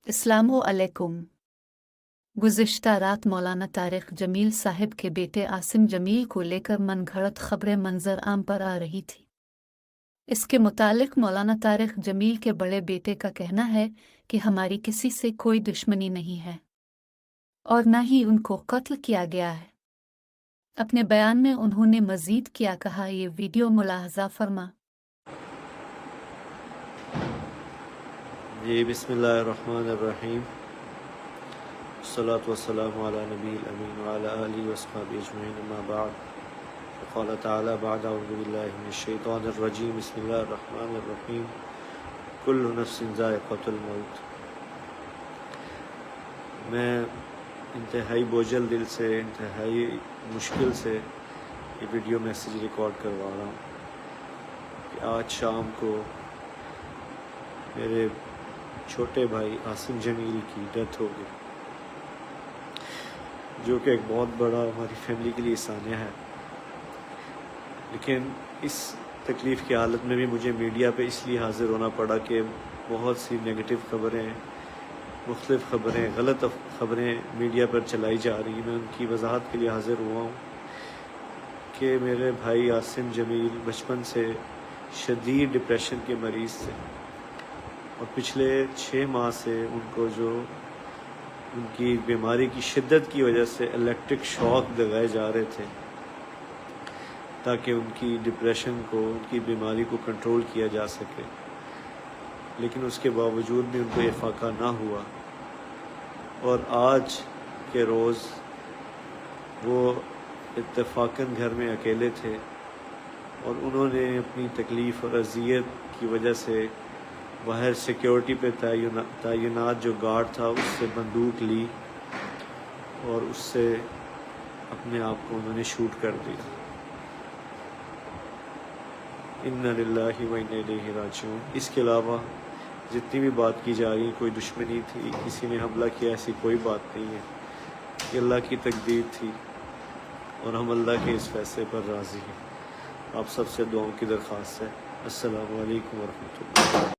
अस्सलामुअलैकुम। गुज़िश्ता रात मौलाना तारिक जमील साहिब के बेटे आसिम जमील को लेकर मनगढ़ंत खबरें मंजर आम पर आ रही थी। इसके मुतालिक मौलाना तारिक जमील के बड़े बेटे का कहना है कि हमारी किसी से कोई दुश्मनी नहीं है और न ही उनको कत्ल किया गया है। अपने बयान में उन्होंने मज़ीद क्या कहा, ये वीडियो मुलाहज़ा फरमा। जी बिस्मिल्लाहिर्रहमानिर्रहीम, अस्सलातु वस्सलामु अला नबील अमीन व अला आलिहि व अस्हाबिहि अजमईन, अम्मा बाद। क़ाल तआला बाद अऊज़ु बिल्लाहि मिनश शैतानिर रजीम, बिस्मिल्लाहिर्रहमानिर्रहीम, कुल्लु नफ्सिन ज़ाइक़तुल मौत। मैं इंतहाई बोझल दिल से, इंतहाई मुश्किल से ये वीडियो मैसेज रिकॉर्ड करवा रहा हूँ कि आज शाम को मेरे छोटे भाई आसिम जमील की डेथ हो गई, जो कि एक बहुत बड़ा हमारी फैमिली के लिए सानिया है। लेकिन इस तकलीफ़ की हालत में भी मुझे मीडिया पे इसलिए हाज़िर होना पड़ा कि बहुत सी नेगेटिव ख़बरें, मुख्तलिफ़ ख़बरें, गलत ख़बरें मीडिया पर चलाई जा रही हैं। मैं उनकी वजाहत के लिए हाज़िर हुआ हूँ कि मेरे भाई आसिम जमील बचपन से शदीद डिप्रेशन के मरीज़ थे और पिछले 6 माह से उनको जो उनकी बीमारी की शिद्दत की वजह से इलेक्ट्रिक शॉक लगाए जा रहे थे ताकि उनकी डिप्रेशन को, उनकी बीमारी को कंट्रोल किया जा सके, लेकिन उसके बावजूद भी उनको इफ़ाक़ा ना हुआ। और आज के रोज़ वो इत्तेफ़ाक़न घर में अकेले थे और उन्होंने अपनी तकलीफ़ और अज़ियत की वजह से बाहर सिक्योरिटी पे तैनात जो गार्ड था उससे बंदूक ली और उससे अपने आप को उन्होंने शूट कर दिया। इन्ना लिल्लाहि व इन्ना इलैहि राजिऊन। इसके अलावा जितनी भी बात की जा रही है, कोई दुश्मनी थी, किसी ने हमला किया, ऐसी कोई बात नहीं है। ये अल्लाह की तकदीर थी और हम अल्लाह के इस फैसले पर राज़ी हैं। आप सबसे दुआओं की दरख्वास्त है। अस्सलामु अलैकुम व रहमतुल्लाह।